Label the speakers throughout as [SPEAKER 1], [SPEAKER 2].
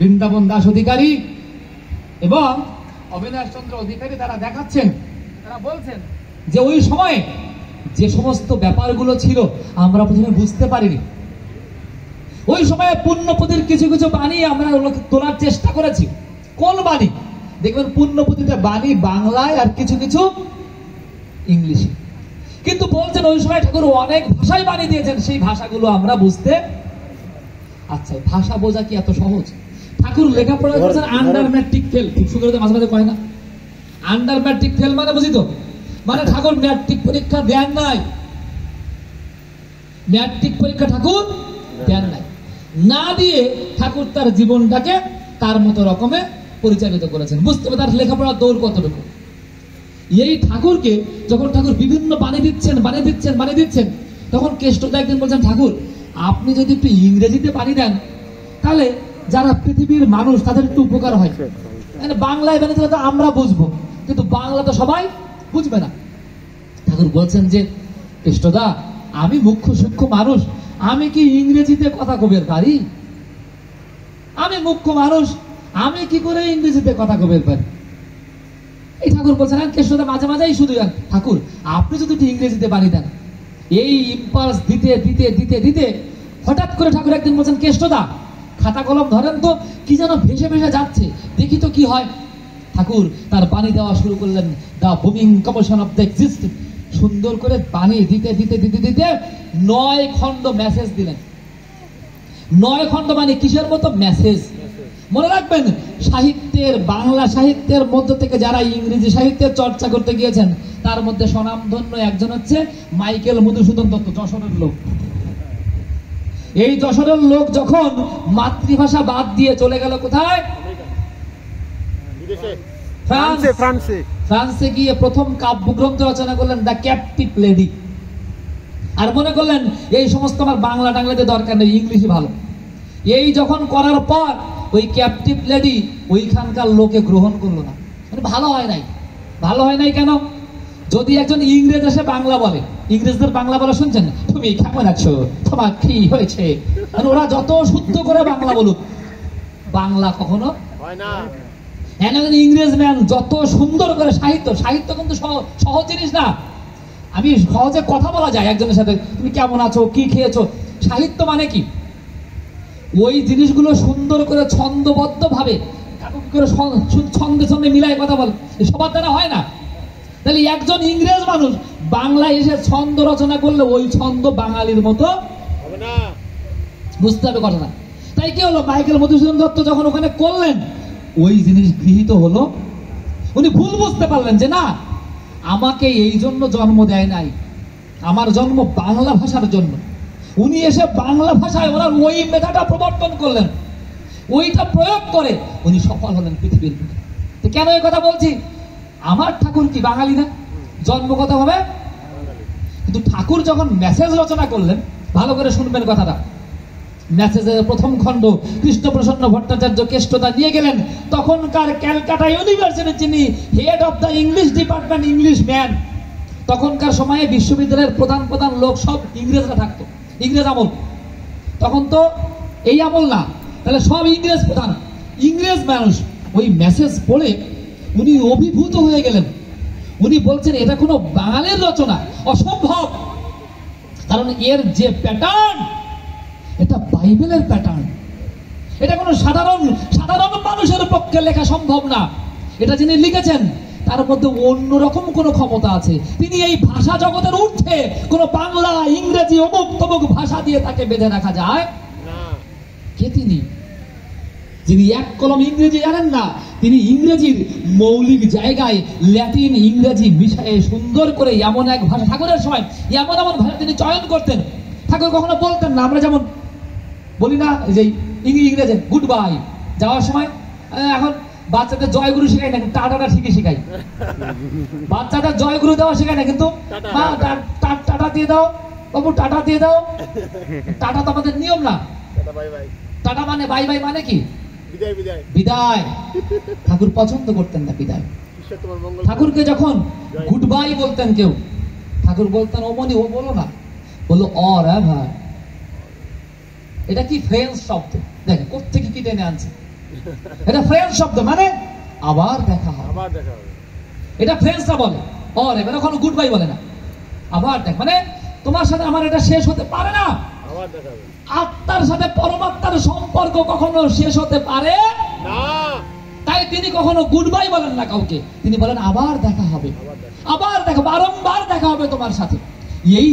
[SPEAKER 1] বৃন্দাবন দাস অধিকারী এবং অবিনাশ চন্দ্র অধিকারী তারা দেখাচ্ছেন, তারা বলছেন যে ওই সময়ে যে সমস্ত ব্যাপারগুলো ছিল আমরা প্রথমে বুঝতে পারিনি। ওই সময়ে পুণ্যপতির কিছু কিছু বাণী আমরা তোলার চেষ্টা করেছি। কোন বাণী? দেখবেন পুণ্যপতিতে বাণী বাংলায় আর কিছু কিছু ইংলিশে, কিন্তু বলছেন ওই সময় ঠাকুর অনেক ভাষায় বাণী দিয়েছেন, সেই ভাষাগুলো আমরা বুঝতে। আচ্ছা, ভাষা বোঝা কি এত সহজ? ঠাকুর লেখাপড়া করেছেন আন্ডার ম্যাট্রিক ফেল, খুব সুন্দর মাঝে মাঝে কয় না আন্ডার ম্যাট্রিক ফেল মানে বুঝি তো, মানে ঠাকুর ম্যাট্রিক পরীক্ষা দেন নাই, ম্যাট্রিক পরীক্ষা ঠাকুর দেন নাই, না দিয়ে ঠাকুর তার জীবনটাকে তার মতো রকমে পরিচালিত করেছেন। বুঝতে হবে তার লেখাপড়ার দৌড় কতটুকু। এই ঠাকুরকে যখন ঠাকুর বিভিন্ন বাণী দিচ্ছেন, তখন কেষ্টদা একদিন বলছেন, ঠাকুর আপনি যদি একটু ইংরেজিতে বাণী দেন তাহলে যারা পৃথিবীর মানুষ তাদের একটু উপকার হয়। মানে বাংলায় বাণী দিলে তো আমরা বুঝবো, কিন্তু বাংলা তো সবাই বুঝবে না। ঠাকুর বলছেন যে কেষ্টদা, আমি মুখ্য সূক্ষ্ম মানুষ, আমি কি ইংরেজিতে কথা কবের পারি? আমি মুখ্য মানুষ, আমি কি করে ইংরেজিতে কথা কবের পারি? এই ঠাকুর বলছেন কেষ্টদা মাঝে মাঝেই শুধু ঠাকুর আপনি যদি একটু ইংরেজিতে বাণী দেন। এই ইম্পালস দিতে দিতে দিতে দিতে হঠাৎ করে ঠাকুর একদিন বলছেন, কেষ্টদা খাতা কলম ধরেন তো, কি যেন ভেসে ভেসে যাচ্ছে, দেখি তো কি হয়। ঠাকুর তার বাণী দেওয়া শুরু করলেন, the booming commission of the exist. সুন্দর করে বাণী দিতে দিতে দিতে দিতে 9 খণ্ড মেসেজ দিলেন। 9 খণ্ড মানে কিসের মতো মেসেজ? মনে রাখবেন, সাহিত্যের, বাংলা সাহিত্যের মধ্যে থেকে যারা ইংরেজি সাহিত্যের চর্চা করতে গিয়েছেন তার মধ্যে স্বনামধন্য একজন হচ্ছে মাইকেল মধুসূদন দত্ত, যশোরের লোক। এই যশোরের লোক যখন মাতৃভাষা বাদ দিয়ে চলে গেল কোথায়? ফ্রান্সে গিয়ে প্রথম কাব্যগ্রন্থ রচনা করলেন, দ্য ক্যাপটিভ লেডি। আর মনে করলেন এই সমস্ত আমার বাংলা টাংলাতে দরকার নেই, ইংলিশই ভালো। এই যখন করার পর ওই ক্যাপটিভ লেডি ওইখানকার লোকে গ্রহণ করলো না, মানে ভালো হয় নাই। ভালো হয় নাই কেন? যদি একজন ইংরেজ এসে বাংলা বলে, ইংরেজদের বাংলা বলা শুনছেন, তুমি কেমন আছো, তোমার কি হয়েছে, মানে ওরা যত শুদ্ধ করে বাংলা বলুক, বাংলা কখনো হয় না। ইংরেজ ম্যান যত সুন্দর করে সাহিত্য কিন্তু সহজ জিনিস না। আমি সহজে কথা বলা যায় একজনের সাথে, তুমি কেমন আছো, কি খেয়েছো। সাহিত্য মানে কি? ওই জিনিসগুলো সুন্দর করে ছন্দবদ্ধ ভাবে ছন্দে ছন্দে মিলায় কথা বলে, সবার দ্বারা হয় না। তাহলে একজন ইংরেজ মানুষ বাংলায় এসে ছন্দ রচনা করলে ওই ছন্দ বাঙালির মতো হবে না, বুঝতে হবে কথাটা। তাই কি হলো, মাইকেল মধুসূদন দত্ত যখন ওখানে করলেন, ওই জিনিস গৃহীত হলো। উনি ভুল বুঝতে পারলেন যে না, আমাকে এই জন্য জন্ম দেয় নাই, আমার জন্ম বাংলা ভাষার জন্য। উনি এসে বাংলা ভাষায় ওনার ওই মেধাটা প্রবর্তন করলেন, ওইটা প্রয়োগ করে উনি সফল হলেন পৃথিবীর। তো কেন এই কথা বলছি? আমার ঠাকুর কি বাঙালি না? জন্মগত হবে। কিন্তু ঠাকুর যখন মেসেজ রচনা করলেন, ভালো করে শুনবেন কথাটা, মেসেজের প্রথম খণ্ড কৃষ্ণপ্রসন্ন ভট্টাচার্য কেষ্টদা নিয়ে গেলেন তখনকার ক্যালকাটা ইউনিভার্সিটির যিনি head of the English department, English man. তখনকার সময়ে বিশ্ববিদ্যালয়ের প্রধান প্রধান লোক সব ইংরেজরা থাকতো, ইংরেজ আমল। তখন তো এই আমল না, তাহলে সব ইংরেজ প্রধান, ইংরেজ মানুষ। ওই মেসেজ পড়ে উনি অভিভূত হয়ে গেলেন। উনি বলছেন এটা কোনো বাঙালির রচনা, অসম্ভব। কারণ এর যে প্যাটার্ন, এটা বাইবেলের প্যাটার্ন। এটা কোনো সাধারণ মানুষের পক্ষে লেখা সম্ভব না। এটা যিনি লিখেছেন তার মধ্যে অন্যরকম কোন ক্ষমতা আছে। তিনি এই ভাষা জগতের ঊর্ধ্বে কোন বাংলা, ইংরেজি, অমুক তমুক ভাষা দিয়ে তাকে বেঁধে রাখা যায় না। কে তিনি? যিনি এক কলম ইংরেজি জানেন না, তিনি ইংরেজির মৌলিক জায়গায় ল্যাটিন, ইংরেজি মিশিয়ে সুন্দর করে এমন এক ভাষা, ঠাকুরের সময় এমন এমন ভাষা তিনি চয়ন করতেন। ঠাকুর কখনো বলতেন না, আমরা যেমন বলি না যে ইংরেজি গুড বাই, যাওয়ার সময় এখন বাচ্চাদের জয়গুরু শেখাই না, টাটাটা ঠিকই শেখাই। বাচ্চাদের জয়গুরু দেওয়া শেখায় না, কিন্তু টাটা দিয়ে দাও বাবু, টাটা দিয়ে দাও। টাটা তো আমাদের নিয়ম না। টাটা মানে বাই বাই, মানে কি বিদায়। ঠাকুর পছন্দ করতেন না বিদায়। ঠাকুরকে যখন গুড বাই বলতেন কেউ, ঠাকুর বলতেন ওমনি, ও বলো না, বলো অর। ভাই এটা কি ফ্রেঞ্চ শব্দ, দেখেন কোথেকে কি টেনে আনছে। এটা ফ্রেঞ্চ শব্দ, মানে আবার দেখা হবে। এটা ফ্রেঞ্চরা বলে অর, এবার কখনো গুড বাই বলে না, আবার দেখ, মানে তোমার সাথে আমার এটা শেষ হতে পারে না। আত্মার সাথে পরমাত্মার সম্পর্ক কখনো শেষ হতে পারে না। তাই তিনি কখনো গুড বাই বলেন না কাউকে, তিনি বলেন আবার দেখা হবে, আবার দেখা, বারংবার দেখা হবে তোমার সাথে। এই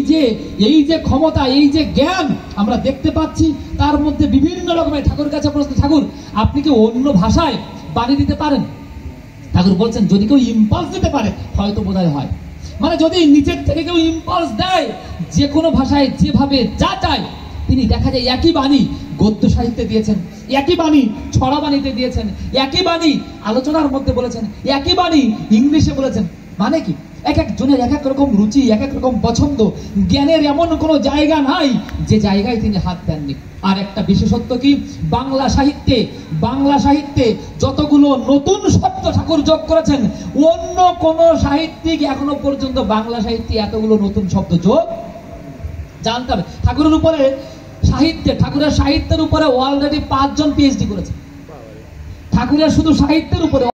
[SPEAKER 1] যে ক্ষমতা, এই যে জ্ঞান আমরা দেখতে পাচ্ছি, তার মধ্যে বিভিন্ন রকমের। ঠাকুর কাছে প্রশ্ন, ঠাকুর আপনি কি অন্য ভাষায় বাণী দিতে পারেন? ঠাকুর বলছেন যদি কেউ ইম্পালস দিতে পারে হয়তো বোধহয় হয়, মানে যদি নিচের থেকে কেউ ইম্পালস দেয় যে কোনো ভাষায় যেভাবে যা চায়, তিনি দেখা যায় একই বাণী গদ্য সাহিত্যে দিয়েছেন, একই বাণী ছড়া বাণীতে দিয়েছেন, একই বাণী আলোচনার মধ্যে বলেছেন, একই বাণী ইংলিশে বলেছেন। মানে কি, এক একজনের এক এক রকম রুচি, এক এক রকম পছন্দ। জ্ঞানের এমন কোনো জায়গা নাই যে জায়গায় তিনি হাত দেননি। আর একটা বিশেষত্ব কি, বাংলা সাহিত্যে যতগুলো নতুন শব্দ ঠাকুর যোগ করেছেন, অন্য কোন সাহিত্যিক এখনো পর্যন্ত বাংলা সাহিত্যে এতগুলো নতুন শব্দ যোগ জানতে হবে। ঠাকুরের সাহিত্যের উপরে অলরেডি 5 জন পিএইচডি করেছে। ঠাকুরের শুধু সাহিত্যের উপরে